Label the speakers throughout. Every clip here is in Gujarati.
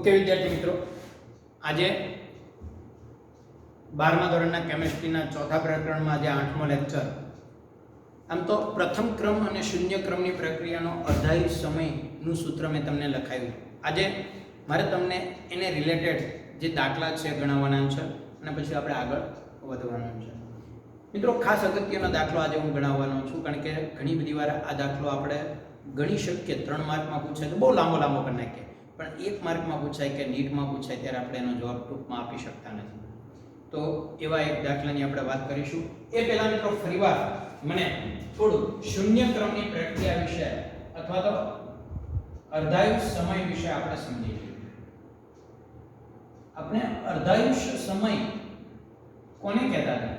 Speaker 1: ઓકે વિદ્યાર્થી મિત્રો, આજે 12મા ધોરણના કેમિસ્ટ્રીના ચોથા પ્રકરણમાં આજે 8મો લેક્ચર. આમ તો પ્રથમ ક્રમ અને શૂન્ય ક્રમની પ્રક્રિયાનો અર્ધાયુ સમયનું સૂત્ર મેં તમને લખાયું. આજે મારે તમને એને રિલેટેડ જે દાખલા છે ગણાવવાના છે અને પછી આપણે આગળ વધવાનું છે. મિત્રો, ખાસ અગત્યનો દાખલો આજે હું ગણાવવાનો છું, કારણ કે ઘણી બધી વાર આ દાખલો આપણે ગણી શકીએ. 3 માર્કમાં પૂછાય તો બહુ લાંબો કરી નાખીએ, પણ 1 માર્કમાં પૂછાય કે નીટમાં પૂછાય ત્યારે આપણે એનો જવાબ ટૂંકમાં આપી શકતા નથી. તો એવા એક દાખલાની આપણે વાત કરીશું. એ પહેલા મિત્રો ફરીવાર મને થોડું શૂન્ય ક્રમની પ્રક્રિયા વિશે અથવા તો અર્ધાયુષ સમય વિશે આપણે સમજીશું. આપણે અર્ધાયુષ્ય સમય કોને કહેતા હતા?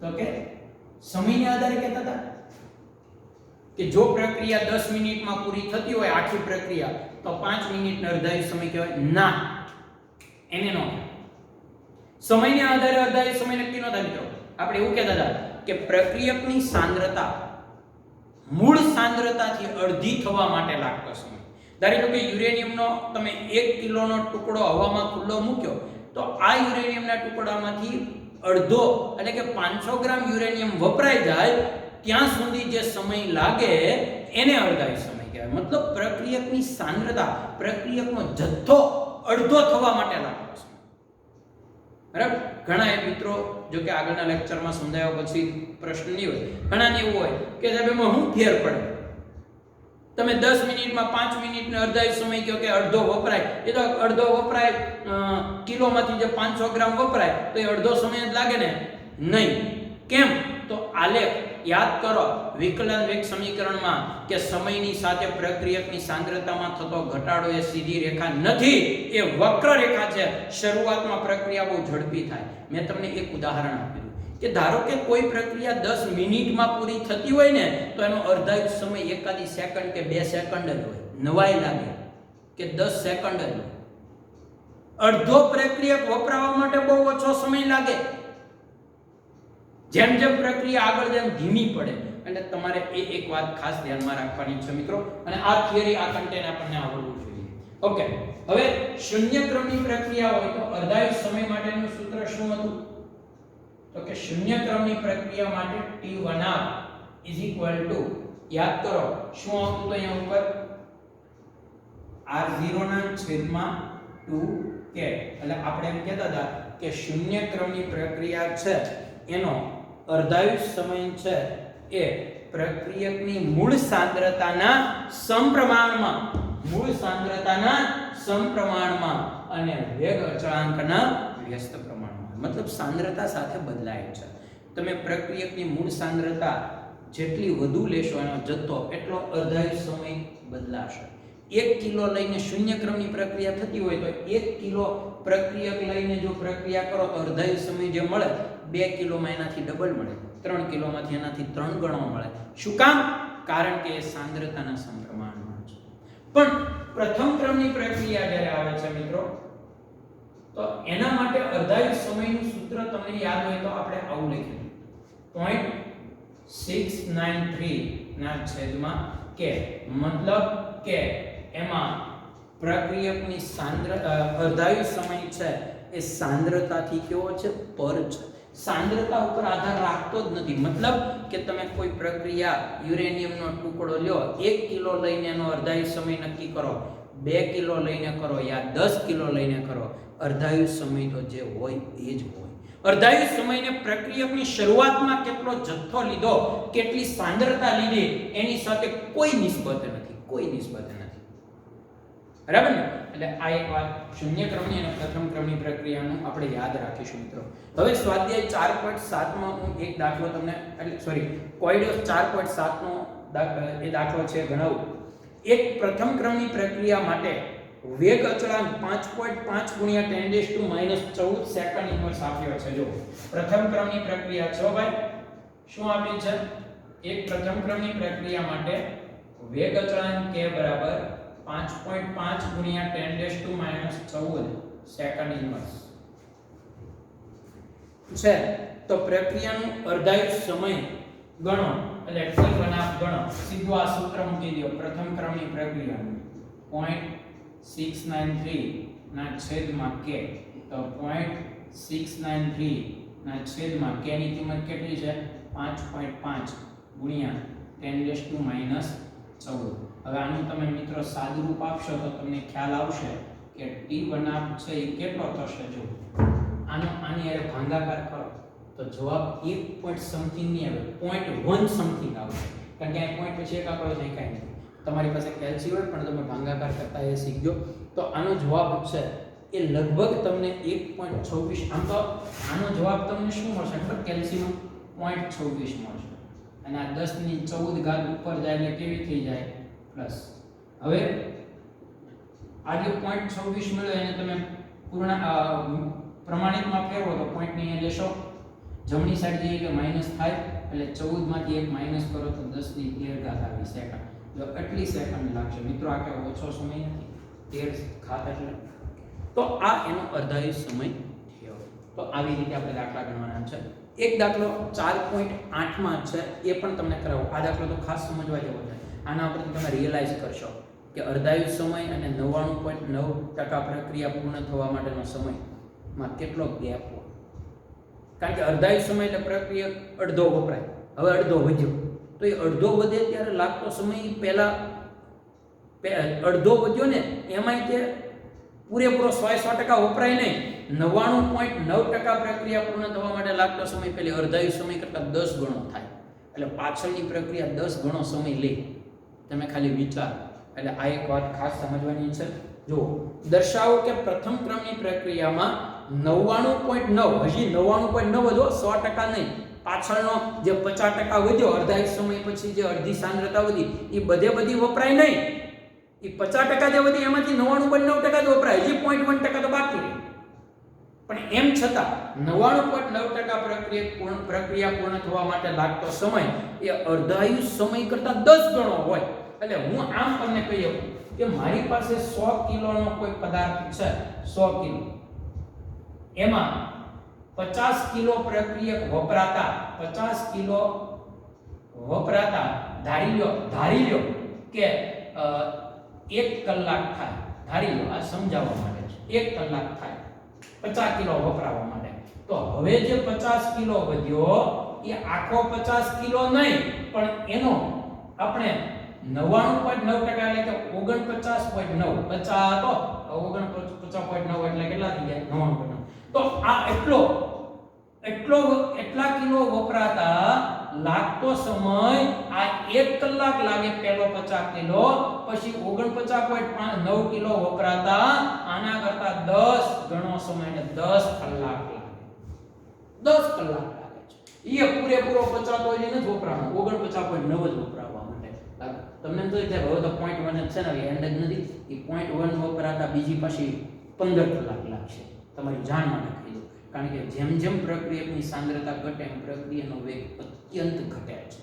Speaker 1: તો કે સમયને આધારે કહેતા હતા કે જો પ્રક્રિયા 10 મિનિટમાં પૂરી થતી હોય આખી પ્રક્રિયા, તો 5 મિનિટનો અર્ધાયુષ સમય કહેવાય? ના, એને નો. સમયને આધારે અર્ધાયુષ સમય નક્કી ન થાય મિત્રો. આપણે એવું કહેતા હતા કે પ્રક્રિયકની સાંદ્રતા મૂળ સાંદ્રતાથી અડધી થવા માટે લાગતો સમય. ધારી લો કે યુરેનિયમનો તમે 1 કિલોનો ટુકડો હવામાં ખુલ્લો મૂક્યો, તો આ યુરેનિયમના ટુકડામાંથી અડધો એટલે કે 500 ગ્રામ યુરેનિયમ વપરાઈ જાય ત્યાં સુધી જે સમય લાગે એને અર્ધાયુષ સમય કહેવાય. મતલબ પ્રક્રિયકની સાંદ્રતા, પ્રક્રિયકનો જથ્થો અડધો થવા માટે લાગતો સમય. બરાબર? ઘણા મિત્રો, જો કે આગળના લેક્ચરમાં સમજાવ્યા પછી પ્રશ્ન નહીં હોય, ઘણાને એવું હોય કે સાહેબ એમાં શું ફેર પડે? તમે 10 મિનિટમાં 5 મિનિટનો અર્ધાયુષ સમય કહો કે અડધો વપરાય, એ તો અડધો વપરાય, કિલોમાંથી જે 500 ગ્રામ વપરાય તો એ અડધો સમય જ લાગે ને? નહીં. કેમ? તો આલેખ યાદ કરો વિકલન વેગ સમીકરણમાં કે સમયની સાથે પ્રક્રિયકની સાંદ્રતામાં થતો ઘટાડો એ સીધી રેખા નથી, એ વક્ર રેખા છે. શરૂઆતમાં પ્રક્રિયા બહુ ઝડપી થાય. મેં તમને એક ઉદાહરણ આપ્યું કે ધારો કે કોઈ પ્રક્રિયા 10 મિનિટમાં પૂરી થતી હોય ને, તો એનો અર્ધાયુષ સમય એકાદી સેકન્ડ કે 2 સેકન્ડ જ હોય. નવાઈ લાગે કે 10 સેકન્ડ જ હોય. અડધો પ્રક્રિયક વપરાવા માટે બહુ ઓછો સમય લાગે. જેમ જેમ પ્રક્રિયા આગળ જેમ ધીમી પડે. એટલે તમારે એ એક વાત ખાસ ધ્યાનમાં રાખવાની છે મિત્રો, અને આ થિયરી, આ કન્ટેન્ટ આપણને આવડવું જોઈએ. ઓકે, હવે શૂન્ય ક્રમની પ્રક્રિયા હોય તો અર્ધાયુષ સમય માટેનું સૂત્ર શું હતું? તો કે શૂન્ય ક્રમની પ્રક્રિયા માટે T1R યાદ કરો શું આવતું તો અહીંયા ઉપર R0 ના છેદમાં 2k. એટલે આપણે એમ કહેતા હતા કે શૂન્ય ક્રમની પ્રક્રિયા છે એનો અર્ધાયુષ સમય છે એ પ્રક્રિયકની મૂળ સાંદ્રતાના સમપ્રમાણમાં અને વેગ અચળાંકના વ્યસ્ત પ્રમાણમાં, મતલબ સાંદ્રતા સાથે બદલાય છે. તમે પ્રક્રિયકની મૂળ સાંદ્રતા જેટલી વધુ લેશો એનો જથ્થો એટલો અર્ધાયુષ સમય બદલાશે. 1 કિલો લઈને શૂન્ય ક્રમની પ્રક્રિયા થતી હોય તો 1 કિલો પ્રક્રિયક લઈને જો પ્રક્રિયા કરો તો અર્ધાયુષ સમય જે મળે 2 કિલોમાં એનાથી ડબલ મળે, 3 કિલોમાંથી એનાથી 3 ગણો મળે. શું કામ? કારણ કે એ સાંદ્રતાના સમપ્રમાણમાં છે. પણ પ્રથમ ક્રમની પ્રક્રિયા જ્યારે આવે છે મિત્રો, તો એના માટે અર્ધાયુષ સમયનું સૂત્ર તમને યાદ હોય તો આપણે આવું લખીએ 0.693 ના છેદમાં k. મતલબ કે એમાં પ્રક્રિયકની અર્ધાયુષ સમય છે એ સાંદ્રતાથી કેવો છે? પર છે. સાંદ્રતા ઉપર આધાર રાખતો જ નથી. મતલબ કે તમે કોઈ પ્રક્રિયા યુરેનિયમનો ટુકડો લ્યો, 1 કિલો લઈને એનો અર્ધાયુષ સમય નક્કી કરો, 2 કિલો લઈને કરો યા 10 કિલો લઈને કરો, અર્ધાયુષ સમય તો જે હોય એ જ હોય. અર્ધાયુષ સમયને પ્રક્રિયકની શરૂઆતમાં કેટલો જથ્થો લીધો, કેટલી સાંદ્રતા લીધી, એની સાથે કોઈ નિસ્બત નથી, કોઈ નિસ્બત નથી. બરાબર ને? એટલે આ એક વાત શૂન્ય ક્રમની અને પ્રથમ ક્રમની પ્રક્રિયાનું આપણે યાદ રાખીશું મિત્રો. હવે સ્વાધ્યાય 4.7 માં હું એક દાખલો તમને કોઈડોસ 4.7 નો એ દાખલો છે ગણાવું. એક પ્રથમ ક્રમની પ્રક્રિયા માટે વેગ અચળાંક 5.5 ગુણ્યા 10⁻14 સેકન્ડ ઇન્વર્સ આપ્યો છે. જો પ્રથમ ક્રમની પ્રક્રિયા છે ભાઈ, શું આપ્યું છે? એક પ્રથમ ક્રમની પ્રક્રિયા માટે વેગ અચળાંક k બરાબર 5.5 ગુણ્યા 10⁻14 સેકન્ડ ઇન્વર્સ છે. તો પ્રક્રિયાનું અર્ધાયુષ સમય ગણો એટલે T1 ગણો. સીધું આ સૂત્ર મૂકી દો પ્રથમ ક્રમની પ્રક્રિયાનું 693 ના છેદમાં k, તો 0.693 ના છેદમાં k ની કિંમત કેટલી છે? 5.5 ગુણ્યા 10⁻14. હવે આનું તમે મિત્રો સાદુરૂપ આપશો તો તમને ખ્યાલ આવશે કે t1 છે એ કેટલો થશે. જો આની હારે ભાગાકાર કરો તો જવાબ 1 point something ની આવે, 0.1 સમથિંગ આવશે. કારણ કે આ પોઈન્ટ પછી એક આંકડો છે કાંઈ નથી. તમારી પાસે કેલ્સી હોય પણ તમે ભાગાકાર કરતા એ શીખજો. તો આનો જવાબ છે એ લગભગ તમને 1.26, આમ તો આનો જવાબ તમને શું મળશે ખબર? કેલ્સીનો 0.26 મળશે. અને આ 10 ની 14 ઘાત ઉપર જાય એટલે કેવી થઈ જાય? પ્લસ. હવે આ જે 0.26 મળ્યો એને તમે પૂર્ણ પ્રમાણિતમાં ફેરવો તો પોઈન્ટ ને અહીંયા લેશો, જમણી સાઈડ જઈએ એટલે માઈનસ થાય, એટલે 14 માંથી 1 માઈનસ કરો તો 10 ની 13 ઘાત આવી સેકન્ડ. જો આટલી સેકન્ડ લાગશે મિત્રો. આ કે ઓછો સમય નથી, 13 ઘાત એટલે. તો આ એનો અર્ધાયુષ સમય થયો. તો આવી રીતે આપણે દાખલા ગણવાના છે. એક દાખલો 4.8 માં છે, એ પણ તમને કરાવું. આ દાખલો તો ખાસ સમજવા જેવો છે. આના ઉપરથી તમે રિયલાઇઝ કરશો કે અર્ધાયુષ સમય અને 99.9% પ્રક્રિયા પૂર્ણ થવા માટેનો સમયમાં કેટલો ગેપ હોય. કારણ કે અર્ધાયુષ સમય એટલે પ્રક્રિયા અડધો વપરાય, હવે અડધો વધ્યો, તો એ અડધો વધે ત્યારે લાગતો સમય પહેલા અડધો વધ્યો ને એમાંય તે પૂરેપૂરો 100% વપરાય નહીં. 99.9% પ્રક્રિયા પૂર્ણ થવા માટે લાગતો સમય પહેલી અર્ધાયુષ સમય કરતાં 10 ગણો થાય. એટલે પાછળની પ્રક્રિયા 10 ગણો સમય લે. તમે ખાલી વિચાર. એટલે આ એક વાત ખાસ સમજવાની છે. જો દર્શાવો કે પ્રથમ ક્રમની પ્રક્રિયામાં 99.9, હજી 99.9 વધો, 100% નહીં, પાછળનો જે 50% વધ્યો અર્ધાયુષ સમય પછી જે અડધી સાંદ્રતા વધી એ બધી વપરાય નહીં. એ 50% જે વધી એમાંથી 99.9% જ વપરાય, હજી 0.1% તો બાકી રહે. પણ એમ છતાં 99.9% પ્રક્રિયા પૂર્ણ થવા માટે લાગતો સમય એ અર્ધાયુષ સમય કરતાં 10 ગણો હોય. એટલે હું આમ તમને કહી શકું કે મારી પાસે 100 કિલોનો કોઈ પદાર્થ છે, 100 કિલો, એમાં 50 કિલો પ્રક્રિયક વપરાતા, 50 કિલો વપરાતા ધારી લ્યો કે 1 કલાક થાય. ધારી લો, આ સમજાવવા માટે છે. 1 કલાક થાય 50 કિલો વપરાવા માટે. તો હવે જે 50 કિલો વધ્યો એ આખો 50 કિલો નહીં, પણ એનો આપણે 99.9% એટલે કે 49.9, 50 તો 49.9 એટલે કેટલા થઈ જાય? 99.9. તો આ એટલા કિલો વપરાતા લાગતો સમય આ 1 કલાક લાગે પહેલો 50 કિલો, પછી 49.9 કિલો વપરાતા આના કરતા 10 ગણો સમય એટલે 10 કલાક લાગે. 10 કલાક લાગે છે. એ પૂરેપૂરો 50 તો એ નથી વપરાવાનો, 49.9 જ વપરાવા માટે. તમને તો એટલે હવે તો 0.1 જ છે ને, એન્ડ જ નથી. એ 0.1 વપરાતા બીજી પાછી 15 કલાક લાગશે. તમારી જાણ માટે કહી દઉં. કારણ કે જેમ પ્રક્રિયકની સાંદ્રતા ઘટે એમ પ્રક્રિયાનો વેગ અત્યંત ઘટે છે.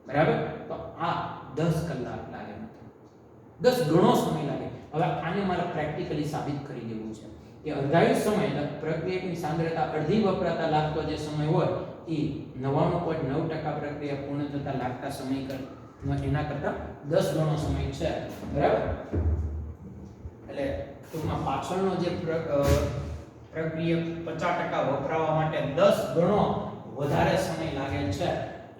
Speaker 1: બરાબર? તો આ 10 કલાક લાગે, 10 ગણો સમય લાગે. હવે આને મારે પ્રેક્ટિકલી સાબિત કરી દેવું છે કે અર્ધાયુષ સમય એટલે પ્રક્રિયકની સાંદ્રતા અડધી વપરાતા લાગતો જે સમય હોય એ 99.9% પ્રક્રિયા પૂર્ણ થતા લાગતા સમય એના કરતા 10 ગણો સમય છે. બરાબર? એટલે ટૂંકમાં પાછળનો જે પ્રક્રિયા 50% વપરાવા માટે 10 ગણો વધારે સમય લાગે છે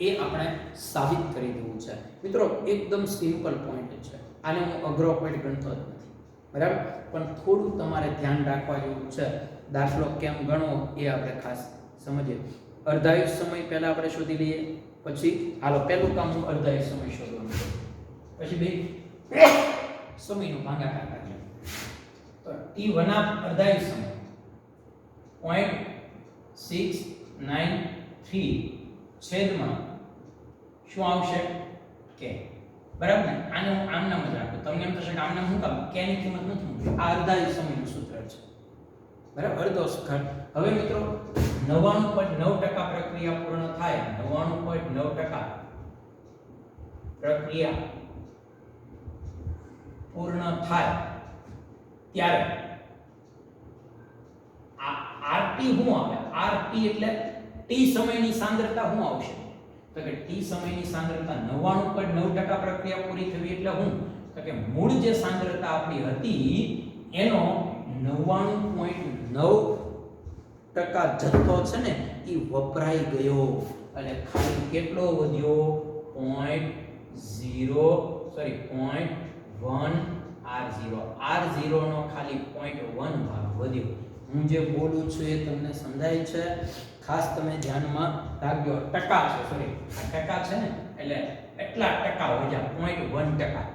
Speaker 1: એ આપણે સાબિત કરી દેવું છે. મિત્રો એકદમ સિમ્પલ પોઈન્ટ છે. આને હું અઘરો પોઈન્ટ ગણતો જ નથી. બરાબર? પણ થોડું તમારે ધ્યાન રાખવા જેવું છે. દાખલો કેમ ગણવો એ આપણે ખાસ સમજીએ. અર્ધાયુષ સમય પહેલા આપણે શોધી લઈએ, પછી હાલો પહેલું કામ હું અર્ધાયુષ સમય શોધવાનું છે, પછી બે સમયનો ભાગાકાર કરીએ. તો t1 અર્ધાયુષ સમય 0.693 છેદમાં શું આવશે? કે. બરાબર ને? આને હું આમ નામ જ રાખું. તમને એમ થશે કે આમ નામ શું કામ? કે ની કિંમત નથી મૂકી. આ અર્ધાયુષ સમયનું સૂત્ર છે. બરાબર? અડધો ઘટ. હવે મિત્રો 99.9% પ્રક્રિયા પૂર્ણ થાય, 99.9% પ્રક્રિયા પૂર્ણ થાય ત્યારે RT શું આવે? RT એટલે t સમયની સાંદ્રતા શું આવશે? તો કે t સમયની સાંદ્રતા 99.9% પ્રક્રિયા પૂરી થવી એટલે હું તો કે મૂળ જે સાંદ્રતા આપણી હતી એનો 99.9% જથ્થો છે ને એ વપરાઈ ગયો, એટલે ખાલી કેટલો વધ્યો 0.1 R0 નો ખાલી 0.1 ભાગ વધ્યો. હું જે બોલું છું એ તમને સમજાય છે? ખાસ તમે ધ્યાનમાં રાખજો. ટકા છે, સોરી આ ટકા છે ને, એટલે એટલા ટકા વધ્યા 0.1%.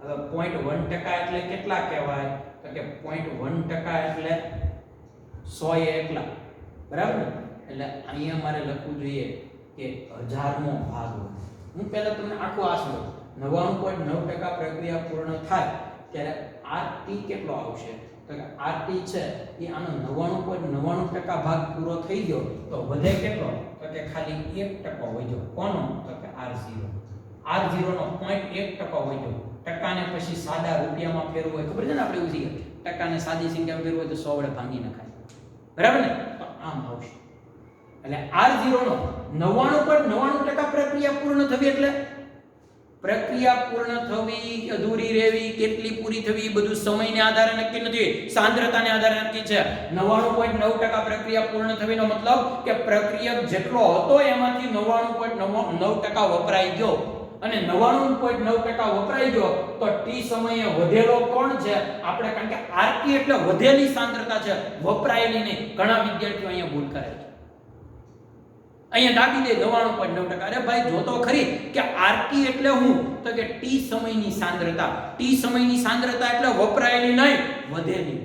Speaker 1: હવે 0.1% એટલે કેટલા કહેવાય? તો કે 0.1% એટલે 100 એ એકલા, બરાબર ને? એટલે અહીંયા મારે લખવું જોઈએ કે 1000મો ભાગ હોય. હું પહેલા તમને આખું આંસુ 99.9% પ્રક્રિયા પૂર્ણ થાય ત્યારે RT કેટલો આવશે? તો કે RT છે એ આનો 99.99% ભાગ પૂરો થઈ ગયો તો વધે કેટલો? તો કે ખાલી 1% વધ્યો. કોનો? તો કે R0 નો 0.1% વધ્યો. ટકાને પછી સાદા રૂપિયામાં ફેરવો હોય, ખબર છે ને આપણે એવું છે ટકાને સાદી સંખ્યામાં ફેરવો હોય તો 100 વડે ભાંગી નખાય, બરાબર ને? તો આમ આવશે. એટલે R0 નો 99.99% પ્રક્રિયા પૂર્ણ થવી એટલે પ્રક્રિયા પૂર્ણ થવી, અધૂરી રહેવી, કેટલી પૂરી થવી બધું સમયને આધારે નક્કી નથી, સાંદ્રતાને આધારે નક્કી છે. 99.9% પ્રક્રિયા પૂર્ણ થવીનો મતલબ કે પ્રક્રિયક જેટલો હતો એમાંથી 99.9% વપરાઈ ગયો, અને 99.9% વપરાઈ ગયો તો t સમયે વધેલો કોણ છે? આપણે, કારણ કે RT એટલે વધેલી સાંદ્રતા છે, વપરાયેલી નહીં. ઘણા વિદ્યાર્થીઓ અહીંયા ભૂલ કરે છે, અહીંયા દાબી દે 99.9%. અરે ભાઈ જોતો ખરી કે RT એટલે હું? તો કે t સમયની સાંદ્રતા. t સમયની સાંદ્રતા એટલે વપરાયેલી નહીં, વધેલી.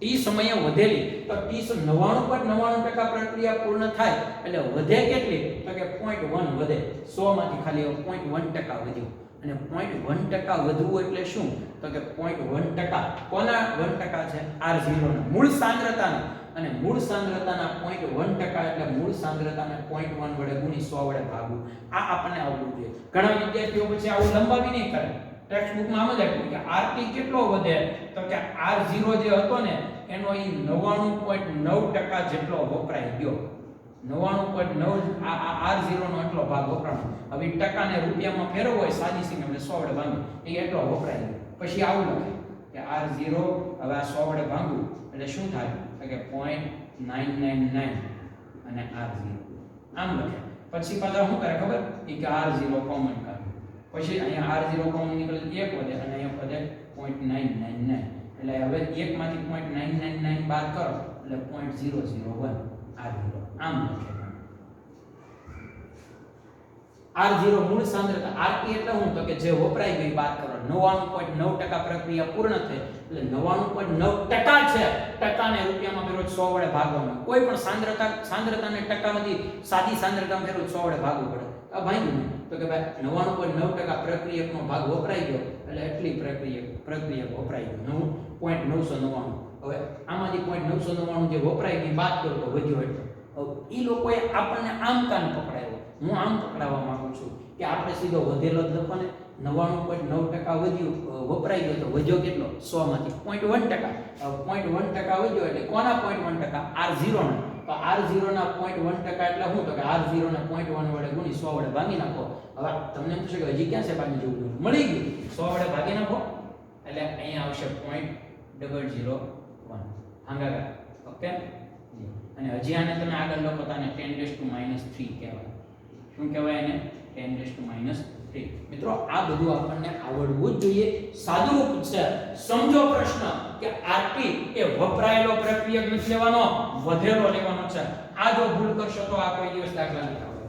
Speaker 1: t સમયે વધેલી તો t 99.99% પ્રક્રિયા પૂર્ણ થાય એટલે વધે કેટલી? તો કે 0.1 વધે. 100 માંથી ખાલી 0.1% વધ્યું. અને 0.1% વધવું એટલે શું? તો કે 0.1% કોના 1% છે? R0 ના મૂળ સાંદ્રતાના. અને મૂળ સાંદ્રતાના 0.1% એટલે મૂળ સાંદ્રતાને 0.1 વડે ગુણી 100 વડે ભાગવું. આ આપણને આવડવું જોઈએ. ઘણા વિદ્યાર્થીઓ પછી આવું લંબાવી નહીં કરે. ટેક્સ્ટ બુકમાં આમ જ આપ્યું કે RT કેટલો વધે? તો કે R0 જે હતો ને એનો ઈ 99.9% જેટલો વપરાઈ ગયો. 99.9 આ R0 નો એટલો ભાગ વપરાણો. હવે ટકાને રૂપિયામાં ફેરવવો હોય સાદી સંખ્યા એટલે 100 વડે ભાંગવું, એ એટલો વપરાઈ ગયો. પછી આવું લખે કે R0 હવે આ 100 વડે ભાંગવું એટલે શું થાય? તો કે 0.999 અને R0 આમ લખે. પછી પાછા શું કરે ખબર? એ કે R0 કોમન કાઢે. પછી અહીંયા R0 કોમન નીકળે 1 વધે અને અહીંયા વધે 0.999. એટલે હવે 1 માંથી 0.999 બાદ કરો એટલે 0.001 R0 આમ લખે. R0 મૂળ સાંદ્રતા. RT એટલે હું? તો કે જે વપરાઈ ગઈ બાદ કરો. 99.9% પ્રક્રિયા પૂર્ણ થઈ એટલે 99.9% છે. ટકાને રૂપિયામાં ફેરવો 100 વડે ભાગવાનું. કોઈ પણ સાંદ્રતાને ટકામાંથી સાદી સાંદ્રતામાં ફેરવો 100 વડે ભાગવું પડે. આ ભાગ્યું ને તો કે ભાઈ 99.9% પ્રક્રિયકનો ભાગ વપરાઈ ગયો એટલે એટલી પ્રક્રિયક વપરાઈ ગયો 9.999. હવે આમાંથી 0.999 જે વપરાઈ ગઈ બાદ કરો તો વધ્યો એટલો. હવે ઈ લોકોએ આપણને આમ કાન પકડાયો. હું આમ પકડાવવા માંગુ છું કે આપણે સીધો વધેલો જ લખો ને. 99.9% વધ્યું, વપરાઈ ગયો તો વધ્યો કેટલો? 100 માંથી 0.1%. 0.1% વધ્યો એટલે કોના 0.1%? R0 ના. તો R0 ના 0.1% એટલે શું? તો કે R0 ને 0.1 વડે ગુણી 100 વડે ભાગી નાખો. હવે તમને પૂછે કે હજી ક્યાં છે ભાગી જવું? મળી ગયું. 100 વડે ભાગી નાખો એટલે અહીંયા આવશે 0.001 ભાગાકાર. ઓકે. અને હજી આને તમે આગળ લખો તો આને 10⁻³ કહેવાય. શું કહેવાય એને? 10⁻³ મિત્રો આ બધું આપણને આવડવું જ જોઈએ. સાદુરૂપ છે. સમજો પ્રશ્ન કે RT એ વપરાયેલો પ્રક્રિયક નથી લેવાનો, વધેલો લેવાનો છે. આ જો ભૂલ કરશો તો આ કોઈ દિવસ દાખલા નહીં આવડે.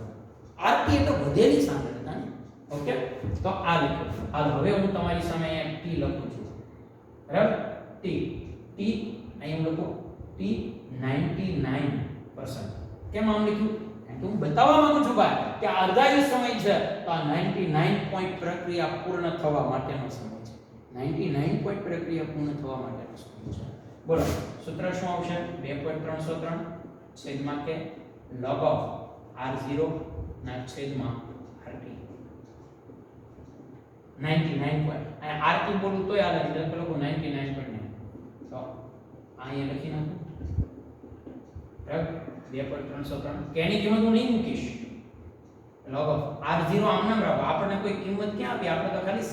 Speaker 1: RT એટલે વધેલી સાંદ્રતા ને. ઓકે. તો આ લખો. હાલ હવે હું તમારી સામે T લખું છું. બરાબર? T અહીં હું લખું T 99%. કેમ આમ લખ્યું? હું બતાવવા માંગુ છું ભાઈ કે અર્ધાયુ સમય છે તો આ 99 પોઈન્ટ પ્રક્રિયા પૂર્ણ થવા માટેનો સમય છે. 99 પોઈન્ટ પ્રક્રિયા પૂર્ણ થવા માટેનો સમય છે. બોલો સૂત્ર શું આવશે? 2.303 છેદમાં કે log of R0 ના છેદમાં RT. 99 પોઈન્ટ આ RT બોલું તોય હાલે એટલે લખો 99.9. તો અહીંયા લખી નાખો. બરાબર? 2.303 કેની કિંમત હું નહીં મૂકીશ. log of r0 આમ નામ રાખો, આપણને કોઈ કિંમત ક્યાં આપી, આપણે તો ખાલી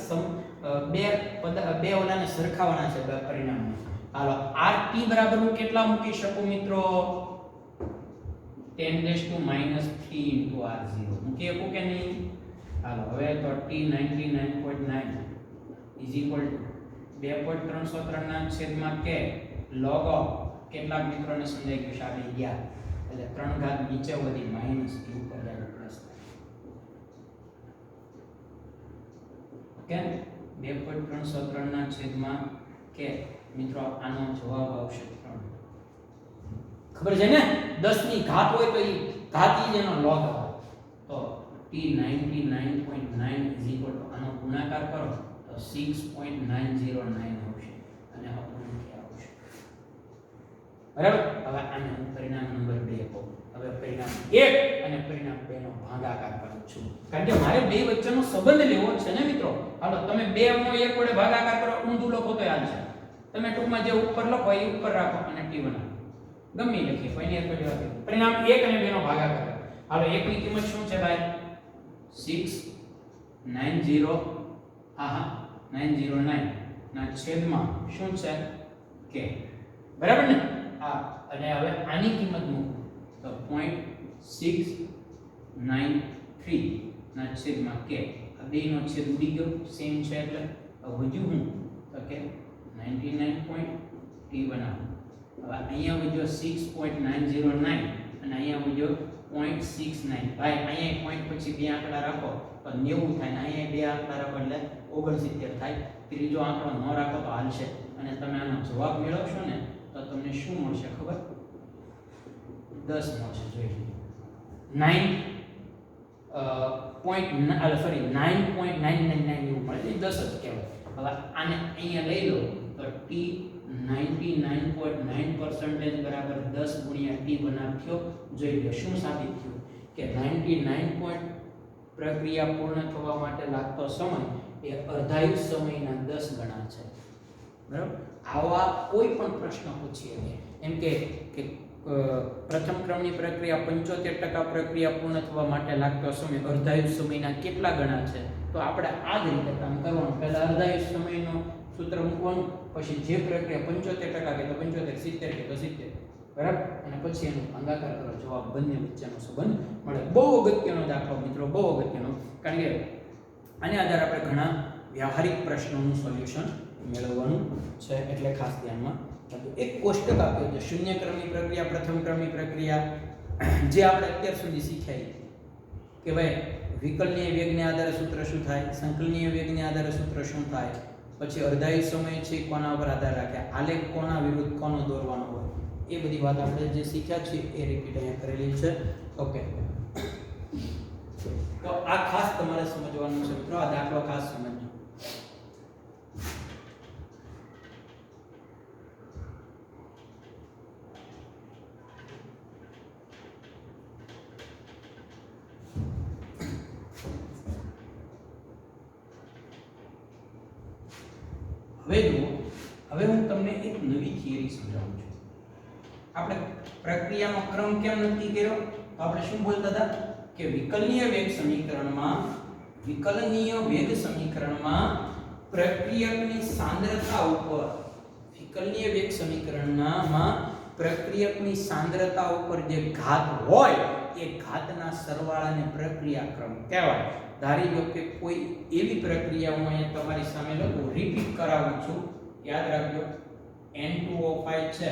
Speaker 1: બે ઓલાને સરખાવવાના છે પરિણામને. હાલો rt બરાબર હું કેટલા મૂકી શકું મિત્રો? 10⁻³ into r0 મૂકી શકું કે નહીં? હાલો હવે તો t 99.9 is equal to 2.303 ના છેદમાં k log of કેટલાક મિત્રોને સમજાઈ ગયું છે આપણે ગયા, એટલે 3 ઘાત નીચે વધી માઈનસ q ઉપર જાય પ્લસ. ઓકે 2.303 ના છેદમાં k મિત્રો આનો જવાબ આવશે 3. ખબર છે ને 10 ની ઘાત હોય તો ઈ ઘાત ઈ જેનો log આવે, તો t 99.9 is equal to આનો ગુણાકાર કરો તો 6.909 આવશે અને અપૂર્ણાંક આવશે. બરાબર. હવે આને હું પરિણામ નંબર 2 કહું. હવે પરિણામ 1 અને પરિણામ 2 નો ભાગાકાર કરું છું, કારણ કે મારે બે વચ્ચેનો સંબંધ લેવો છે ને મિત્રો. હાલો તમે 2 નો 1 વડે ભાગાકાર કરો, ઊંધું લખો તો હાલશે. તમે ટૂંકમાં જે ઉપર લખો એ ઉપર રાખો અને t બનાવો, ગમે લખીએ કોઈની એક જ વાત. પરિણામ 1 અને 2 નો ભાગાકાર કરો. હાલો 1 ની કિંમત શું છે ભાઈ? 909 ના છેદમાં શું છે? k. બરાબર ને? હા. અને હવે આની કિંમત મૂકો તો 0.693 ના છેદમાં k. આ બે નો છેદ ઉડી ગયો, સેમ છે એટલે વધ્યું હું તો કે 99.t બનાવો. હવે અહીંયા વધ્યો 6.909 અને અહીંયા વધ્યો 0.69. ભાઈ અહીંયા પોઈન્ટ પછી બે આંકડા રાખો તો 90 થાય, અહીંયા બે આંકડા રાખો એટલે 69 થાય. ત્રીજો આંકડો ન રાખો તો હાલશે. અને તમે આનો જવાબ મેળવશો ને તો તમને શું મળશે ખબર? 10 મળશે. જોઈ 9.999 એવું મળે, 10 જ કહેવાય. હવે આને અહીંયા લઈ લો તો t 99.9% બરાબર 10 ગુણ્યા t બનાવ્યો. જોઈ લો શું સાબિત થયું કે 99 પ્રક્રિયા પૂર્ણ થવા માટે લાગતો સમય એ અર્ધાયુષ સમયના 10 ગણા છે. બરાબર. આવા કોઈ પણ પ્રશ્ન પૂછીએ એમ કે પ્રથમ ક્રમની પ્રક્રિયા 75% પ્રક્રિયા પૂર્ણ થવા માટે લાગતો સમય અર્ધાયુષ સમયના કેટલા ગણા છે, તો આપણે આ જ રીતે કામ કરવાનું. પહેલા અર્ધાયુષ સમયનો સૂત્ર મૂકવાનું, પછી જે પ્રક્રિયા 75% કે તો 75, 70 કે તો 70. બરાબર. અને પછી એનો ભાગાકાર કરો, જવાબ બંને વચ્ચેનો સંબંધ મળે. બહુ અગત્યનો દાખલો મિત્રો, બહુ અગત્યનો, કારણ કે આને આધારે આપણે ઘણા વ્યવહારિક પ્રશ્નોનું સોલ્યુશન મેળવવાનું છે, એટલે ખાસ ધ્યાનમાં રાખજો. એક કોષ્ટક આપ્યો છે શૂન્ય ક્રમની પ્રક્રિયા, પ્રથમ ક્રમની પ્રક્રિયા, જે આપણે અત્યાર સુધી શીખ્યા કે ભાઈ વિકલનીય વેગને આધારે સૂત્ર શું થાય, સંકલનીય વેગને આધારે સૂત્ર શું થાય, પછી અર્ધાયુષ સમય છે કોના ઉપર આધાર રાખે, આલેખ કોના વિરુદ્ધ કોનો દોરવાનો હોય, એ બધી વાત આપણે જે શીખ્યા છે એ રિપીટ અહીંયા કરેલી છે. ઓકે, તો આ ખાસ તમારે સમજવાનું છે મિત્રો, આ દાખલો ખાસ સમજજો. હવે હું તમને એક નવી થિયરી સમજાવું છું. આપણે પ્રક્રિયાનો ક્રમ કેમ નક્કી કર્યો? તો આપણે શું બોલતા હતા કે વિકલનીય વેગ સમીકરણમાં પ્રક્રિયકની સાંદ્રતા ઉપર, વિકલનીય વેગ સમીકરણમાં પ્રક્રિયકની સાંદ્રતા ઉપર જે ઘાત હોય એ ઘાતના સરવાળાને પ્રક્રિયા ક્રમ કહેવાય. ધારી લો કે કોઈ એવી પ્રક્રિયા હું અહીંયા તમારી સામે લખું, રિપીટ કરાવું છું, યાદ રાખજો. N2O5 છે,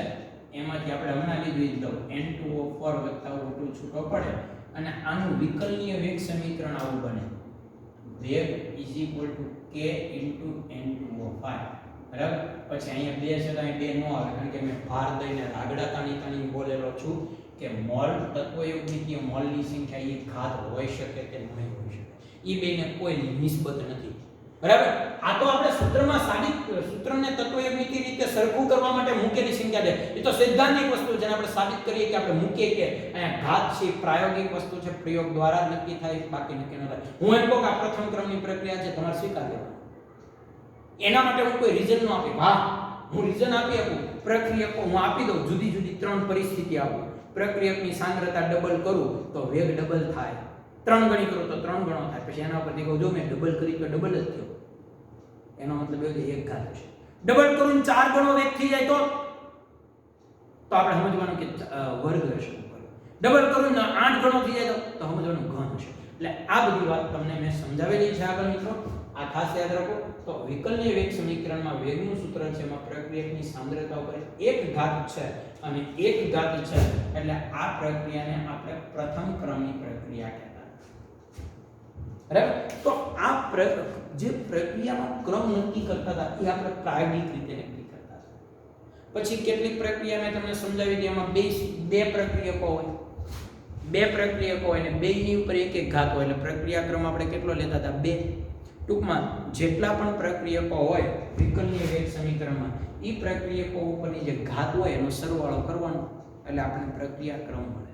Speaker 1: એમાંથી આપણે હમણાં લીધું તો N2O4 વત્તા O2 છૂટો પડે અને આનું વિકલનીય વેગ સમીકરણ આવું બને, વેગ k N2O5. બરાબર. પછી અહીંયા 2 છે તો અહીં 2 નો આવે, કારણ કે મેં ભાર દઈને રાગડા તાણી બોલેલો છું કે મોલ તત્વયુગ્મિતીય મોલની સંખ્યા એ ઘાત હોઈ શકે કે નહીં હોઈ શકે, એ બેને કોઈ નિસ્બત નથી. બરાબર. આ તો આપણે સૂત્રમાં સૂત્રને તત્વયુગ્મિતી રીતે સરખું કરવા માટે મૂકેલી સંખ્યા છે. એ તો સૈદ્ધાંતિક વસ્તુ છે, આપણે સાબિત કરીએ કે આપણે મૂકીએ કે અહીંયા ઘાત છે, પ્રાયોગિક વસ્તુ છે, પ્રયોગ દ્વારા નક્કી થાય, બાકી નક્કી ન થાય. હું એમ કહું કે આ પ્રથમ ક્રમની પ્રક્રિયા છે, તમારે સ્વીકાર લેવાનું. એના માટે હું કોઈ રીઝન ન આપી, હા હું રીઝન આપી આપું, પ્રક્રિયકો હું આપી દઉં, જુદી જુદી 3 પરિસ્થિતિ આપું. પ્રક્રિયકની સાંદ્રતા ડબલ કરું તો વેગ ડબલ થાય, 3 ગણી કરો તો 3 ગણો થાય, પછી એના પરથી કહું જો મેં ડબલ કરી તો ડબલ જ થયો, એનો મતલબ એ કે 1 ઘાત હશે. ડબલ કરું 4 ગણો વેગ થઈ જાય તો આપણે સમજવાનું કે વર્ગ હશે. ડબલ કરું ને 8 ગણો થઈ જાય તો સમજવાનું ઘન હશે. એટલે આ બધી વાત તમને મેં સમજાવેલી છે આગળ મિત્રો, આ ખાસ યાદ રાખો. તો વિકલનીય વેગ સમીકરણમાં વેગનું સૂત્ર છે, એમાં પ્રક્રિયકની સાંદ્રતા ઉપર 1 ઘાત છે અને 1 ઘાત છે, એટલે આ પ્રક્રિયાને આપણે પ્રથમ ક્રમની પ્રક્રિયા કહેતા. બરાબર? તો આ જે પ્રક્રિયાનો ક્રમ નક્કી કરતા હતા એ આપણે પ્રાયોગિક રીતે નક્કી કરતા હતા. પછી કેટલીક પ્રક્રિયા મેં તમને સમજાવી હતી, એમાં બે પ્રક્રિયકો હોય, અને બેની ઉપર 1 ઘાત હોય, એટલે પ્રક્રિયા ક્રમ આપણે કેટલો લેતા હતા? 2. ટૂંકમાં જેટલા પણ પ્રક્રિયકો હોય વિકલનીય વેગ સમીકરણમાં, એ પ્રક્રિયકો ઉપરની જે ઘાત હોય એનો સરવાળો કરવાનો, એટલે આપણને પ્રક્રિયા ક્રમ મળે.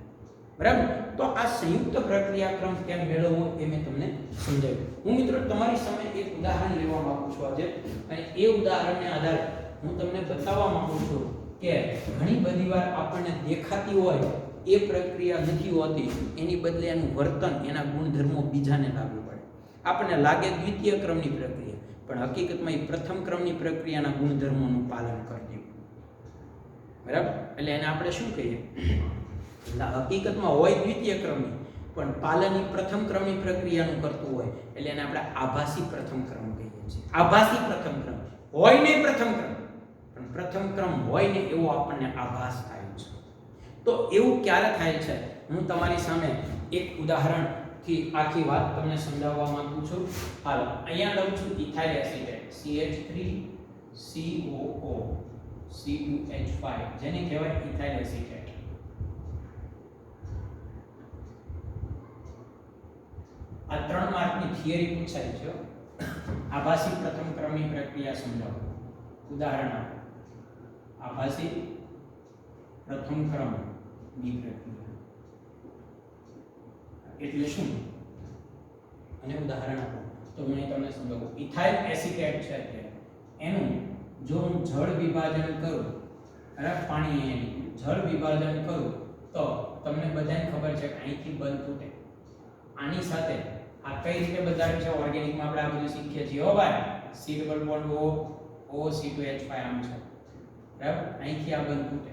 Speaker 1: બરાબર? તો આ સંયુક્ત પ્રક્રિયા ક્રમ કેમ મેળવવો એ મેં તમને સમજાવ્યું. હું મિત્રો તમારી સામે એક ઉદાહરણ લેવા માંગુ છું આજે, અને એ ઉદાહરણને આધારે હું તમને બતાવવા માંગુ છું કે ઘણી બધી વાર આપણને દેખાતી હોય એ પ્રક્રિયા નથી હોતી, એની બદલે એનું વર્તન, એના ગુણધર્મો બીજાને લાગુ પડે. આપણને લાગે દ્વિતીય ક્રમની પ્રક્રિયા, પણ હકીકતમાં એ પ્રથમ ક્રમની પ્રક્રિયાના ગુણધર્મોનું પાલન કરતી. બરાબર? એટલે એને આપણે શું કહીએ? હકીકતમાં હોય દ્વિતીય ક્રમની, પણ પાલન પ્રથમ ક્રમની પ્રક્રિયાનું કરતું હોય, એટલે એને આપણે આભાસી પ્રથમ ક્રમ કહીએ છીએ. આભાસી પ્રથમ ક્રમ હોય નહીં પ્રથમ ક્રમ, પણ પ્રથમ ક્રમ હોય ને એવો આપણને આભાસ થાય છે. તો એવું ક્યારે થાય છે? હું તમારી સામે એક ઉદાહરણથી આખી વાત તમને સમજાવવા માંગુ છું. હાલો, અહીંયા લઉં છું ઇથાઇલ એસિટેટ CH3COO C2H5, જેને કહેવાય ઇથાઇલ એસિટેટ. આ 3 માર્કની થિયરી પૂછાય છે. આભાસી પ્રથમ ક્રમની પ્રક્રિયા સમજાવો. ઉદાહરણ આપો. આભાસી પ્રથમ ક્રમની પ્રક્રિયા એટલે શું? અને ઉદાહરણ આપો તો હું તમને સમજાવું. ઇથાઇલ એસિટેટ છે કે એનું જો હું જળ વિભાજન કરું, બરાબર, પાણી જળ વિભાજન કરું તો તમને બધાને ખબર છે કે અહીંથી બંધ તૂટે. આની સાથે આ કઈ રીતે બધાને છે ઓર્ગેનિકમાં આપણે આ બધું શીખીએ છીએ. હો ભાઈ, C double bond O C2H5 આમ છે, બરાબર. અહીંથી આ બંધ તૂટે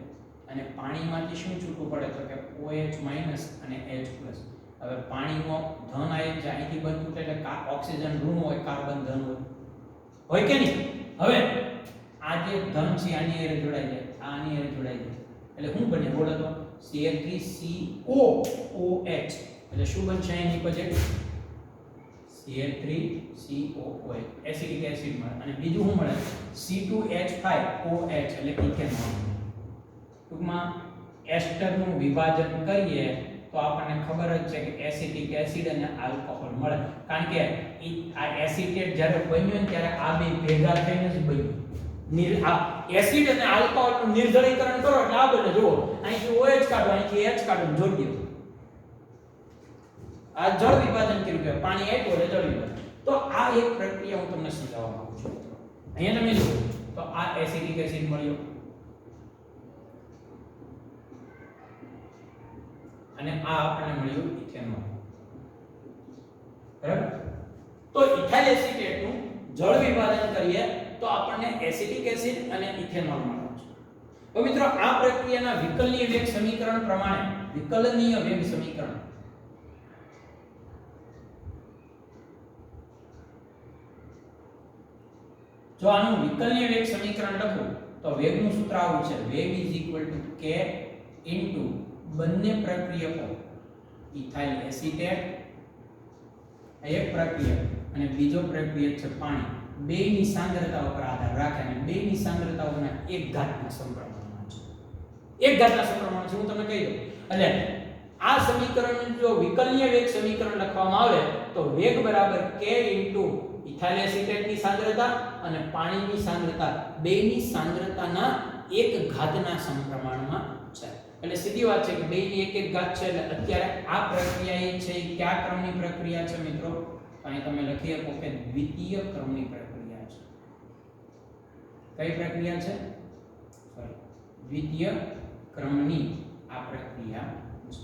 Speaker 1: અને પાણીમાંથી શું છૂટું પડે તો કે OH- અને H+. હવે પાણીમાં ધન આયન છે, અહીંથી બંધ તૂટે એટલે ઓક્સિજન ઋણ હોય, કાર્બન ધન હોય કે નહીં? હવે આ જે ધન છે આની હારે જોડાઈ જાય, આની હારે જોડાઈ જાય, એટલે શું બને? બોલો તો Cl3COOH, એટલે શું બનશે એની પછી? Cl3COOH, એસિડિક એસિડ મળે. અને બીજું શું મળે? C2H5OH, એટલે ઇથેનોલ. ટૂંકમાં એસ્ટરનું વિભાજન કરીએ તો આપણને ખબર જ છે કે એસિટિક એસિડ અને આલ્કોહોલ મળે. કારણ કે આ એસિટેટ જ્યારે બન્યું ત્યારે આ બે ભેગા થઈને જ બન્યું. આ એસિડ અને આલ્કોહોલનું નિર્જલીકરણ કરો એટલે આ બને. જુઓ, અહીંથી OH કાઢો, અહીંથી H કાઢો, જોડી દો. આ જળ વિભાજન કર્યું કે પાણી આપ્યું એટલે જળ વિભાજન. તો આ એક પ્રક્રિયા હું તમને સમજાવવા માંગુ છું. અહીંયા તમે જુઓ તો આ એસિટિક એસિડ મળ્યો અને આ આપણને મળ્યું ઇથેનોલ. બરાબર? તો ઇથાઇલ એસિટેટનું જળ વિભાજન કરીએ તો આપણને એસિટિક એસિડ અને ઇથેનોલ મળે છે. તો મિત્રો આ પ્રક્રિયાના વિકલનીય વેગ સમીકરણ પ્રમાણે, વિકલનીય વેગ સમીકરણ જો આનું વિકલનીય વેગ સમીકરણ લખું તો વેગનું સૂત્ર આવું છે. વેગ k બંને પ્રક્રિયકો ઇથાઇલ એસિટેટ એક પ્રક્રિયક અને બીજો પ્રક્રિયક છે પાણી, બેની સાંદ્રતા ઉપર આધાર રાખે અને બેની સાંદ્રતાઓના 1 ઘાતના સમપ્રમાણમાં છે. 1 ઘાતના સમપ્રમાણ છે, હું તમને કહી દઉં. એટલે આ સમીકરણ જો વિકલનીય વેગ સમીકરણ લખવામાં આવે તો વેગ બરાબર k ઇથાઇલ એસિટેટની સાંદ્રતા અને પાણીની સાંદ્રતા, બેની સાંદ્રતાના 1 ઘાતના સમપ્રમાણમાં છે. એટલે સીધી વાત છે કે બેની 1 ઘાત છે. એટલે અત્યારે આ પ્રક્રિયા એ છે કયા ક્રમની પ્રક્રિયા છે મિત્રો? અહીં તમે લખી શકો કે દ્વિતીય ક્રમની પ્રક્રિયા છે. કઈ પ્રક્રિયા છે? દ્વિતીય ક્રમની આ પ્રક્રિયા છે.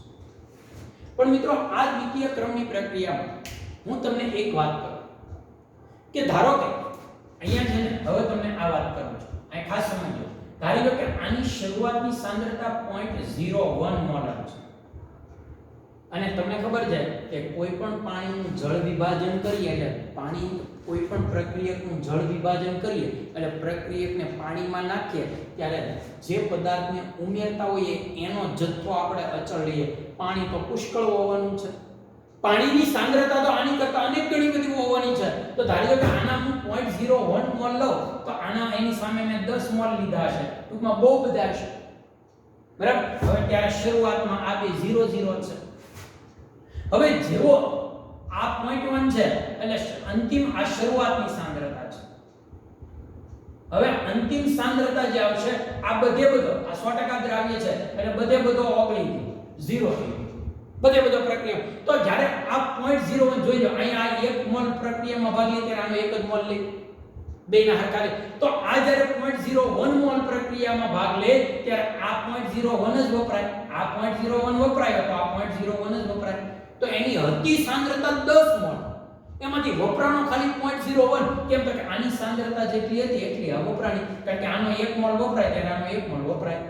Speaker 1: પણ મિત્રો આ દ્વિતીય ક્રમની પ્રક્રિયામાં હું તમને એક વાત કરું કે ધારો કે અહીંયા છે ને, હવે તમને આ વાત કરું છું, અહીં ખાસ સમજો. ધારી લો કે આની શરૂઆતની સાંદ્રતા 0.01 મોલ છે અને તમને ખબર છે કે કોઈ પણ પાણીનું જળ વિભાજન કરીએ એટલે પાણી કોઈ પણ પ્રક્રિયકનું જળ વિભાજન કરીએ એટલે પ્રક્રિયકને પાણીમાં નાખીએ ત્યારે જે પદાર્થને ઉમેરતા હોઈએ એનો જથ્થો આપણે અચળ લઈએ. પાણી તો પુષ્કળ હોવાનું છે, પાણીની સાંદ્રતા તો આની કરતા અનેક ગણી બધી હોવાની છે. તો ધારી લો કે આના હું 0.01 મોલ લઉં તો આના એની સામે મેં 10 મોલ લીધા છે, ટૂંકમાં બહુ બધા છે, બરાબર. હવે ત્યારે શરૂઆતમાં આ બે 0 0 છે. હવે જેવો આ 0.1 છે એટલે અંતિમ આ શરૂઆતની સાંદ્રતા છે. હવે અંતિમ સાંદ્રતા જે આવશે આ બધે બધો આ 100% દ્રાવ્ય છે એટલે બધે બધો ઓગળી ગયો 0 થઈ ગયો બધે બધો પ્રક્રિયા. તો જ્યારે આ 0.01 જોઈ લો, અહીંયા આ 1 મોલ પ્રક્રિયામાં ભાગ લે ત્યારે આનો 1 જ મોલ લે, બેના હરખા લે. તો આ જ્યારે 0.01 મોલ પ્રક્રિયામાં ભાગ લે ત્યારે આ 0.01 જ વપરાય, આ 0.01 વપરાય તો આ 0.01 જ વપરાય. તો એની હતી સાંદ્રતા 10 મોલ, એમાંથી વપરાણો ખાલી 0.01. કેમ તો કે આની સાંદ્રતા જેટલી હતી એટલી આ વપરાણી, કારણ કે આનો 1 મોલ વપરાય ત્યારે આનો 1 મોલ વપરાય.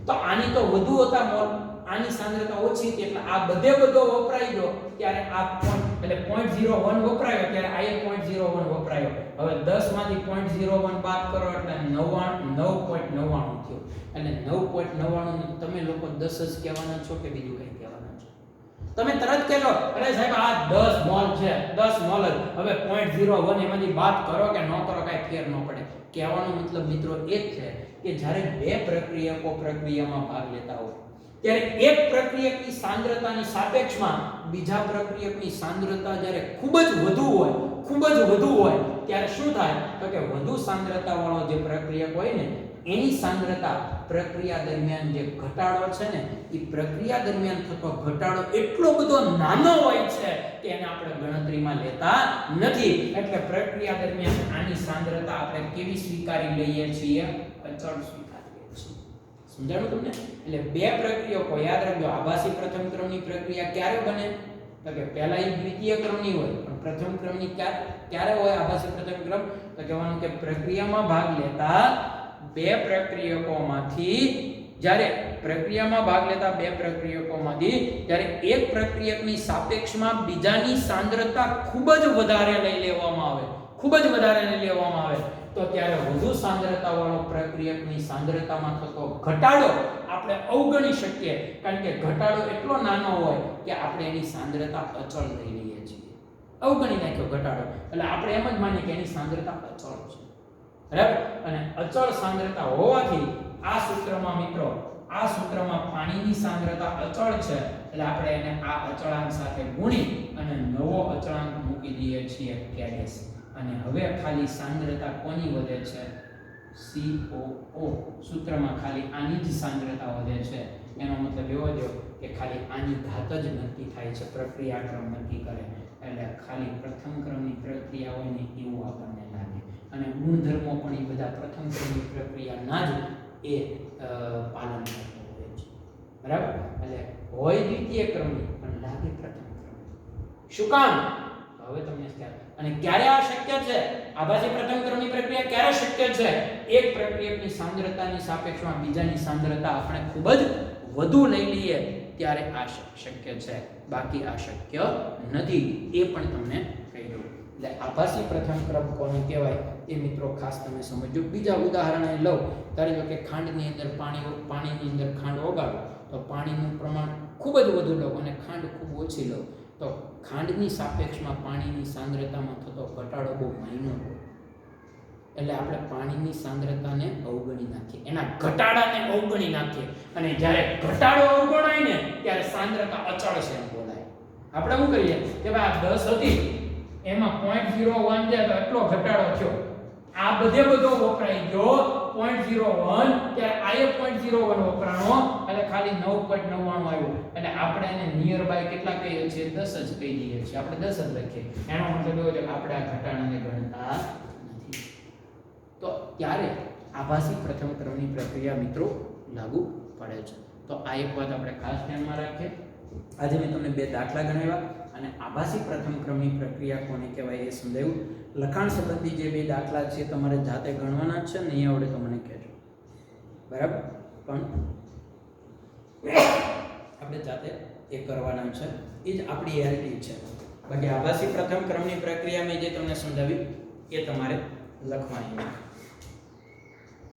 Speaker 1: તો આની તો વધુ હતા મોલ, આની સાંદ્રતા ઓછી હતી એટલે આ બધે બધો વપરાઈ ગયો ત્યારે આ એટલે 0.01 વપરાયો ત્યારે આ 0.01 વપરાયો. હવે 10 માંથી 0.01 બાદ કરો એટલે 9.99 થયો. એટલે 9.99 ને તમે લોકો 10 જ કહેવાના છો કે બીજું કંઈ કહેવાના છો? તમે તરત કહેલો અરે સાહેબ આ 10 મોલ છે, 10 મોલ જ. હવે 0.01 એમાંથી બાદ કરો કે ન કરો કાંઈ ફેર ન પડે. કહેવાનો મતલબ મિત્રો એ જ છે કે જ્યારે બે પ્રક્રિયકો પ્રક્રિયામાં ભાગ લેતા હોય ત્યારે એક પ્રક્રિયકની સાંદ્રતાની સાપેક્ષમાં બીજા પ્રક્રિયકની સાંદ્રતા જ્યારે ખૂબ જ વધુ હોય ત્યારે શું થાય તો કે વધુ સાંદ્રતા વાળો જે પ્રક્રિયક હોય ને એની સાંદ્રતા પ્રક્રિયા દરમિયાન જે ઘટાડો છે ને એ પ્રક્રિયા દરમિયાન થતો ઘટાડો એટલો બધો નાનો હોય છે કે એને આપણે ગણતરીમાં લેતા નથી. એટલે પ્રક્રિયા દરમિયાન આની સાંદ્રતા આપણે કેવી સ્વીકારી લઈએ છીએ? અચળ સ્વીકારીએ છીએ. સમજાણું તમને? એટલે બે પ્રક્રિયાઓ યાદ રાખજો. આભાસી પ્રથમ ક્રમની પ્રક્રિયા ક્યારે બને તો કે પહેલા એ દ્વિતીય ક્રમની હોય, પણ પ્રથમ ક્રમની ક્યારે હોય આભાસી પ્રથમ ક્રમ? તો કહેવાનું કે પ્રક્રિયામાં ભાગ લેતા બે પ્રક્રિયકોમાંથી જ્યારે એક પ્રક્રિયકની સાપેક્ષમાં બીજાની સાંદ્રતા ખૂબ જ વધારે લઈ લેવામાં આવે તો ત્યારે વધુ સાંદ્રતા વાળો પ્રક્રિયકની સાંદ્રતામાં થતો ઘટાડો આપણે અવગણી શકીએ, કારણ કે ઘટાડો એટલો નાનો હોય કે આપણે એની સાંદ્રતા અચળ લઈ લઈએ છીએ. અવગણી નાખ્યો ઘટાડો એટલે આપણે એમ જ માનીએ કે એની સાંદ્રતા અચળ છે, બરાબર. અને અચળ સાંદ્રતા હોવાથી આ સૂત્રમાં પાણીની સાંદ્રતા અચળ છે એટલે આપણે એને આ અચળાંક સાથે ગુણી અને નવો અચળાંક મૂકી દઈએ છીએ Ks. અને હવે ખાલી સાંદ્રતા કોની વધે છે? COO. સૂત્રમાં ખાલી આની જ સાંદ્રતા વધે છે. એનો મતલબ એવો થયો કે ખાલી આની ધાત જ નક્કી થાય છે, પ્રક્રિયા ક્રમ નક્કી કરે. એટલે ખાલી પ્રથમ ક્રમની પ્રક્રિયા હોય ને એવું આપણને લાગે. અને ગુણધર્મો પણ એ બધા પ્રથમ ક્રમની પ્રક્રિયાના જ એ પાલન કરતો હોય છે, બરાબર. એટલે હોય દ્વિતીય ક્રમની પણ લાગે પ્રથમ ક્રમની. શું કામ? હવે તમને ખ્યાલ. અને ક્યારે આ શક્ય છે? આભાસી પ્રથમ ક્રમની પ્રક્રિયા ક્યારે શક્ય છે? એક પ્રક્રિયકની સાંદ્રતાની સાપેક્ષમાં બીજાની સાંદ્રતા આપણે ખૂબ જ વધુ લઈ લઈએ ત્યારે આ શક્ય છે, બાકી આ શક્ય નથી. એ પણ તમને કહી દઉં. એટલે આભાસી પ્રથમ ક્રમ કોને કહેવાય એ મિત્રો ખાસ તમે સમજો. બીજા ઉદાહરણ લઉં. ધારી લો કે ખાંડની અંદર પાણીની અંદર ખાંડ ઓગાળો તો પાણીનું પ્રમાણ ખૂબ જ વધુ લો અને ખાંડ ખૂબ ઓછી લો તો ખાંડની સાપેક્ષમાં પાણીની સાંદ્રતામાં થતો ઘટાડો બહુ માઇનોર હોય. એટલે આપણે પાણીની સાંદ્રતાને અવગણી નાખીએ, એના ઘટાડાને અવગણી નાખીએ. અને જ્યારે ઘટાડો અવગણાય ને ત્યારે સાંદ્રતા અચળ છે એમ બોલાય. આપણે શું કરીએ કે ભાઈ આ 10 હતી એમાં 0.01 છે તો એટલો ઘટાડો થયો, આ બધે બધો વપરાઈ ગયો 0.01 ત્યારે આ 0.01 વપરાણો એટલે ખાલી 9.99 આવ્યો. એટલે આપણે એને નિયર બાય કેટલા કહીએ છીએ? 10 જ કહી દઈએ છીએ. આપણે 10 જ લખીએ. એનો મતલબ એવો છે કે આપણે આ ઘટાડાને ગણતા નથી. તો ત્યારે આભાસી પ્રથમ ક્રમની પ્રક્રિયા મિત્રો લાગુ પડે છે. તો આ એક વાત આપણે ખાસ ધ્યાનમાં રાખીએ. આજે મેં તમને 2 દાખલા ગણાવ્યા અને આભાસી પ્રથમ ક્રમની પ્રક્રિયા કોને કહેવાય એ સમજાવ્યું. લખાણ સંબંધી જે 2 દાખલા છે તમારે જાતે ગણવાના જ છે, નહીં આવડે તો મને કહેજો, બરાબર? પણ આપણે જાતે એ કરવાના છે, એ જ આપણી એલટી છે. બાકી આભાસી પ્રથમ ક્રમની પ્રક્રિયા મેં જે તમને સમજાવી એ તમારે લખવાની છે.